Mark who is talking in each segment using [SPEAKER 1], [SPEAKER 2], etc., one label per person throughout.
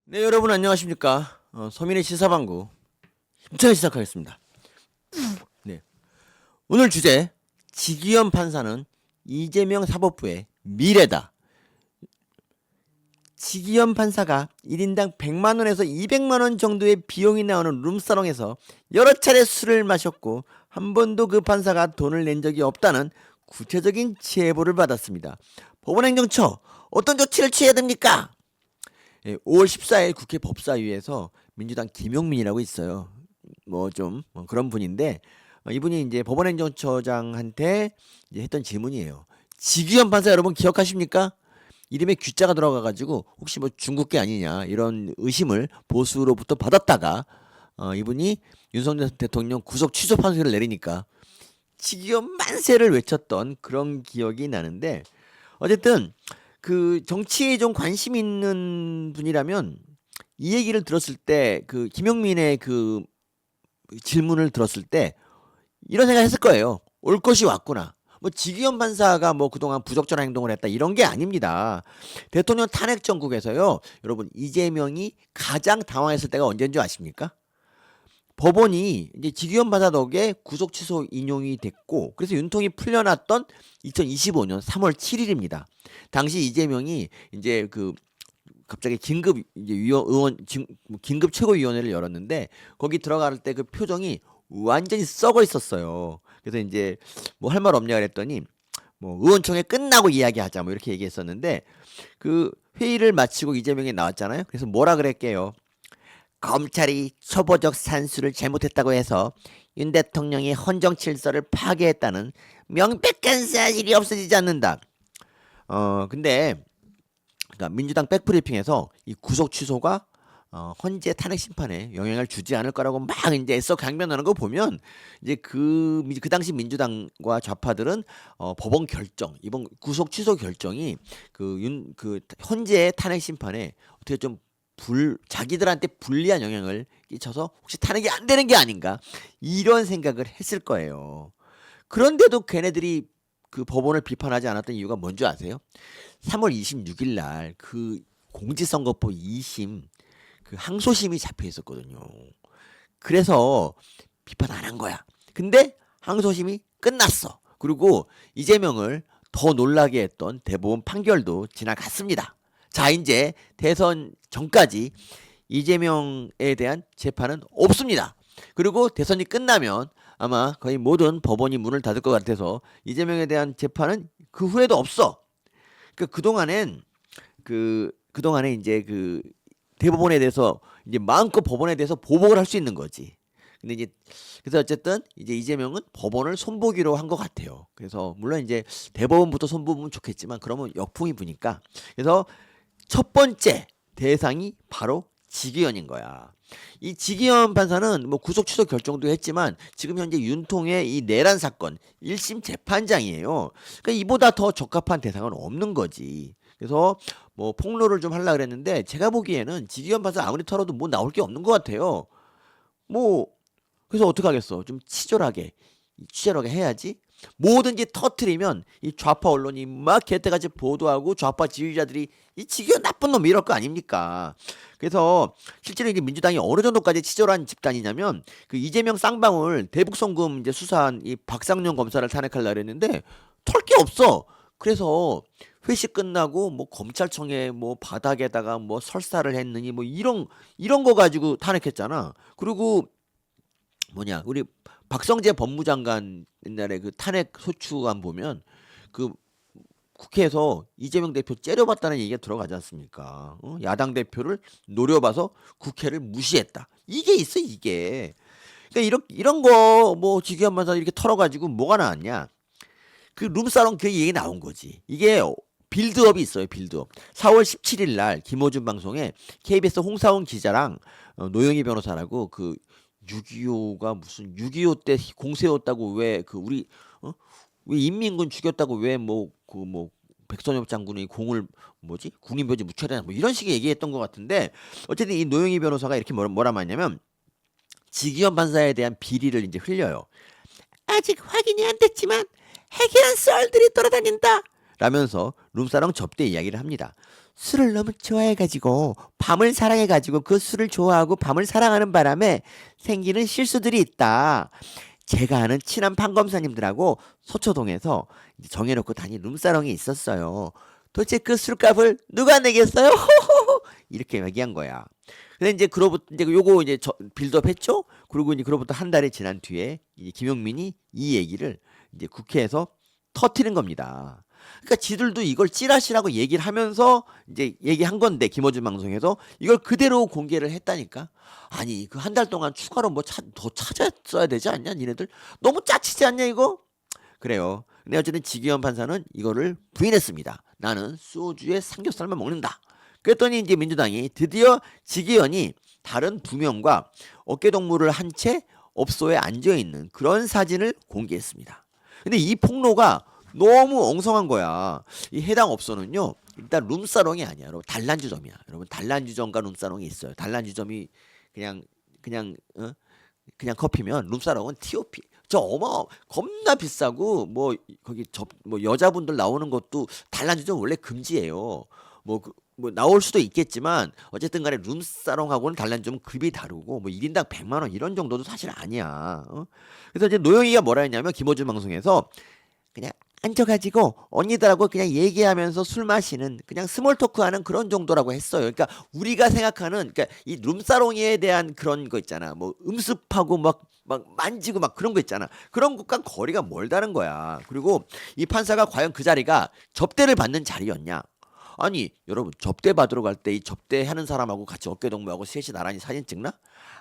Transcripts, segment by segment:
[SPEAKER 1] 네, 여러분 안녕하십니까? 서민의 시사방구 힘차게 시작하겠습니다. 네, 오늘 주제 지기현 판사는 이재명 사법부의 미래다. 지기현 판사가 1인당 100만 원에서 200만 원 정도의 비용이 나오는 룸사롱에서 여러 차례 술을 마셨고 한 번도 그 판사가 돈을 낸 적이 없다는 구체적인 제보를 받았습니다. 법원행정처 어떤 조치를 취해야 됩니까? 5월 14일 국회 법사위에서 민주당 김용민이라고 있어요. 뭐 좀 그런 분인데 이분이 이제 법원행정처장한테 이제 했던 질문이에요. 지기현 판사 여러분 기억하십니까? 이름에 규자가 들어가가지고 혹시 뭐 중국계 아니냐 이런 의심을 보수로부터 받았다가 이분이 윤석열 대통령 구속 취소 판결을 내리니까 지기현 만세를 외쳤던 그런 기억이 나는데 어쨌든 그 정치에 좀 관심 있는 분이라면 이 얘기를 들었을 때 그 김용민의 그 질문을 들었을 때 이런 생각했을 거예요. 올 것이 왔구나. 뭐 지기현 판사가 뭐 그동안 부적절한 행동을 했다 이런 게 아닙니다. 대통령 탄핵 정국에서요. 여러분 이재명이 가장 당황했을 때가 언제인 줄 아십니까? 법원이 이제 지기현 판사 덕에 구속 취소 인용이 됐고 그래서 윤통이 풀려났던 2025년 3월 7일입니다. 당시 이재명이 이제 그 갑자기 긴급 이제 긴급 최고위원회를 열었는데 거기 들어갈 때 그 표정이 완전히 썩어 있었어요. 그래서 이제 뭐 할 말 없냐 그랬더니 뭐 의원총회 끝나고 이야기하자 뭐 이렇게 얘기했었는데 그 회의를 마치고 이재명이 나왔잖아요. 그래서 뭐라 그랬게요. 검찰이 초보적 산수를 잘못했다고 해서 윤 대통령이 헌정 질서를 파괴했다는 명백한 사실이 없어지지 않는다. 근데 그러니까 민주당 백브리핑에서 이 구속 취소가 헌재 탄핵 심판에 영향을 주지 않을 거라고 막 이제 애써 강변하는 거 보면 이제 그 당시 민주당과 좌파들은 법원 결정 이번 구속 취소 결정이 그 헌재 탄핵 심판에 어떻게 좀 자기들한테 불리한 영향을 끼쳐서 혹시 탄핵이 안 되는 게 아닌가 이런 생각을 했을 거예요. 그런데도 걔네들이 그 법원을 비판하지 않았던 이유가 뭔지 아세요? 3월 26일 날 그 공직선거법 2심 그 항소심이 잡혀 있었거든요. 그래서 비판 안 한 거야. 근데 항소심이 끝났어. 그리고 이재명을 더 놀라게 했던 대법원 판결도 지나갔습니다. 자, 이제 대선 전까지 이재명에 대한 재판은 없습니다. 그리고 대선이 끝나면 아마 거의 모든 법원이 문을 닫을 것 같아서 이재명에 대한 재판은 그 후에도 없어. 그동안엔 그동안에 이제 그 대법원에 대해서 이제 마음껏 법원에 대해서 보복을 할 수 있는 거지. 근데 이제 그래서 어쨌든 이제 이재명은 법원을 손보기로 한 것 같아요. 그래서 물론 이제 대법원부터 손보면 좋겠지만 그러면 역풍이 부니까 그래서 첫 번째 대상이 바로 지기현인 거야. 이 지기현 판사는 뭐 구속 취소 결정도 했지만 지금 현재 윤통의 이 내란 사건 1심 재판장이에요. 그러니까 이보다 더 적합한 대상은 없는 거지. 그래서 뭐 폭로를 좀 하려고 그랬는데 제가 보기에는 지기현 판사 아무리 털어도 뭐 나올 게 없는 것 같아요. 뭐 그래서 어떻게 하겠어? 좀 치졸하게 해야지. 뭐든지 터트리면 이 좌파 언론이 막 개떼같이 보도하고 좌파 지지자들이 이 지기현 나쁜 놈 이럴 거 아닙니까? 그래서 실제로 이게 민주당이 어느 정도까지 치졸한 집단이냐면 그 이재명 쌍방울 대북송금 이제 수사한 이 박상용 검사를 탄핵하려고 했는데 털 게 없어. 그래서 회식 끝나고 뭐 검찰청에 뭐 바닥에다가 뭐 설사를 했느니 뭐 이런 거 가지고 탄핵했잖아. 그리고 뭐냐 우리 박성재 법무장관 옛날에 그 탄핵 소추안 보면 그 국회에서 이재명 대표 째려봤다는 얘기가 들어가지 않습니까? 야당 대표를 노려봐서 국회를 무시했다. 이게 있어 이게. 그러니까 이런 거 뭐 지기현만사 이렇게 털어가지고 뭐가 나왔냐? 그 룸사롱 그 얘기 나온 거지. 이게 빌드업이 있어요. 빌드업. 4월 17일 날 김어준 방송에 KBS 홍사원 기자랑 노영희 변호사라고 그 6.25가 무슨 6.25 때 공세였다고 왜 그 우리 왜 인민군 죽였다고 왜 뭐 그 뭐 백선엽 장군이 공을 뭐지 국민묘지 묻혀야 되나 뭐 이런 식의 얘기했던 것 같은데 어쨌든 이 노영희 변호사가 이렇게 뭐라 말했냐면 지기현 판사에 대한 비리를 이제 흘려요. 아직 확인이 안 됐지만 해결한 썰들이 돌아다닌다. 라면서 룸사롱 접대 이야기를 합니다. 술을 너무 좋아해가지고 밤을 사랑해가지고 그 술을 좋아하고 밤을 사랑하는 바람에 생기는 실수들이 있다. 제가 아는 친한 판검사님들하고 서초동에서 이제 정해놓고 다닌 룸사롱이 있었어요. 도대체 그 술값을 누가 내겠어요? 이렇게 얘기한 거야. 근데 이제 그로부터 이제 요거 이제 빌드업 했죠? 그리고 이제 그로부터 한 달이 지난 뒤에 이 김용민이 이 얘기를 이제 국회에서 터트린 겁니다. 그러니까 지들도 이걸 찌라시라고 얘기를 하면서 이제 얘기한 건데 김어준 방송에서 이걸 그대로 공개를 했다니까. 아니 그 한 달 동안 추가로 뭐 더 찾았어야 되지 않냐 니네들 너무 짜치지 않냐 이거. 그래요. 근데 어쨌든 지기현 판사는 이거를 부인했습니다. 나는 소주에 삼겹살만 먹는다. 그랬더니 이제 민주당이 드디어 지기현이 다른 두 명과 어깨동무를 한 채 업소에 앉아 있는 그런 사진을 공개했습니다. 근데 이 폭로가 너무 엉성한 거야. 이 해당 업소는요. 일단 룸사롱이 아니야. 여러분 단란주점이야. 여러분 단란주점과 룸사롱이 있어요. 단란주점이 그냥 그냥 커피면 룸사롱은 TOP. 저 겁나 비싸고 뭐 거기 뭐 여자분들 나오는 것도 단란주점 원래 금지예요. 뭐 나올 수도 있겠지만 어쨌든 간에 룸사롱하고는 단란주점 급이 다르고 뭐 1인당 100만 원 이런 정도도 사실 아니야. 그래서 이제 노영이가 뭐라 했냐면 김어준 방송에서 그냥 앉아가지고 언니들하고 그냥 얘기하면서 술 마시는 그냥 스몰 토크하는 그런 정도라고 했어요. 그러니까 우리가 생각하는 그러니까 이 룸사롱에 대한 그런 거 있잖아. 뭐 음습하고 막 만지고 막 그런 거 있잖아. 그런 것과 거리가 멀다는 거야. 그리고 이 판사가 과연 그 자리가 접대를 받는 자리였냐? 아니 여러분 접대 받으러 갈 때 이 접대하는 사람하고 같이 어깨동무하고 셋이 나란히 사진 찍나?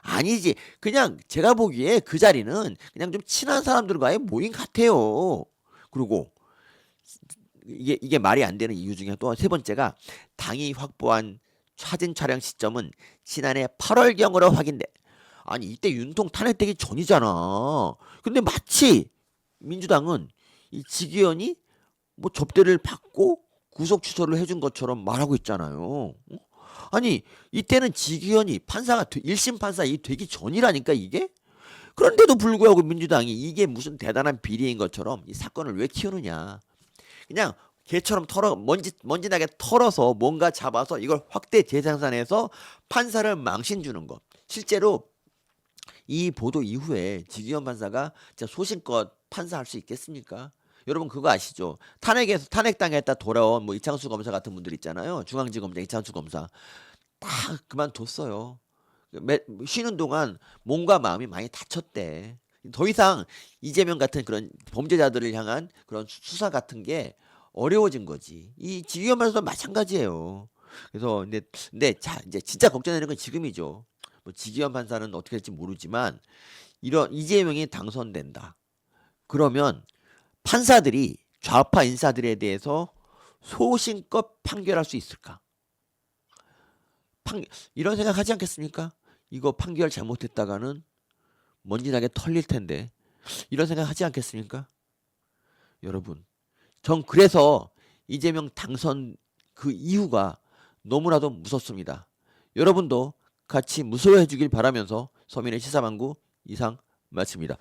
[SPEAKER 1] 아니지. 그냥 제가 보기에 그 자리는 그냥 좀 친한 사람들과의 모임 같아요. 그리고 이게 말이 안 되는 이유 중에 또 세 번째가 당이 확보한 사진 촬영 시점은 지난해 8월경으로 확인돼. 아니 이때 윤통 탄핵되기 전이잖아. 근데 마치 민주당은 이 지기현이 뭐 접대를 받고 구속 취소를 해준 것처럼 말하고 있잖아요. 어? 아니 이때는 지기현이 판사가 1심 판사 이 되기 전이라니까 이게. 그런데도 불구하고 민주당이 이게 무슨 대단한 비리인 것처럼 이 사건을 왜 키우느냐. 그냥 개처럼 먼지나게 털어서 뭔가 잡아서 이걸 확대 재생산해서 판사를 망신 주는 것. 실제로 이 보도 이후에 지기현 판사가 진짜 소신껏 판사할 수 있겠습니까? 여러분 그거 아시죠? 탄핵당했다 돌아온 뭐 이창수 검사 같은 분들 있잖아요. 중앙지검장 이창수 검사 다 그만뒀어요. 쉬는 동안 몸과 마음이 많이 다쳤대. 더 이상 이재명 같은 그런 범죄자들을 향한 그런 수사 같은 게 어려워진 거지. 이 지기현 판사도 마찬가지예요. 그래서 근데 자 이제 진짜 걱정되는 건 지금이죠. 뭐 지기현 판사는 어떻게 될지 모르지만 이런 이재명이 당선된다. 그러면 판사들이 좌파 인사들에 대해서 소신껏 판결할 수 있을까? 이런 생각 하지 않겠습니까? 이거 판결 잘못했다가는 먼지나게 털릴 텐데 이런 생각 하지 않겠습니까? 여러분 전 그래서 이재명 당선 그 이유가 너무나도 무섭습니다. 여러분도 같이 무서워해 주길 바라면서 서민의 시사망구 이상 마칩니다.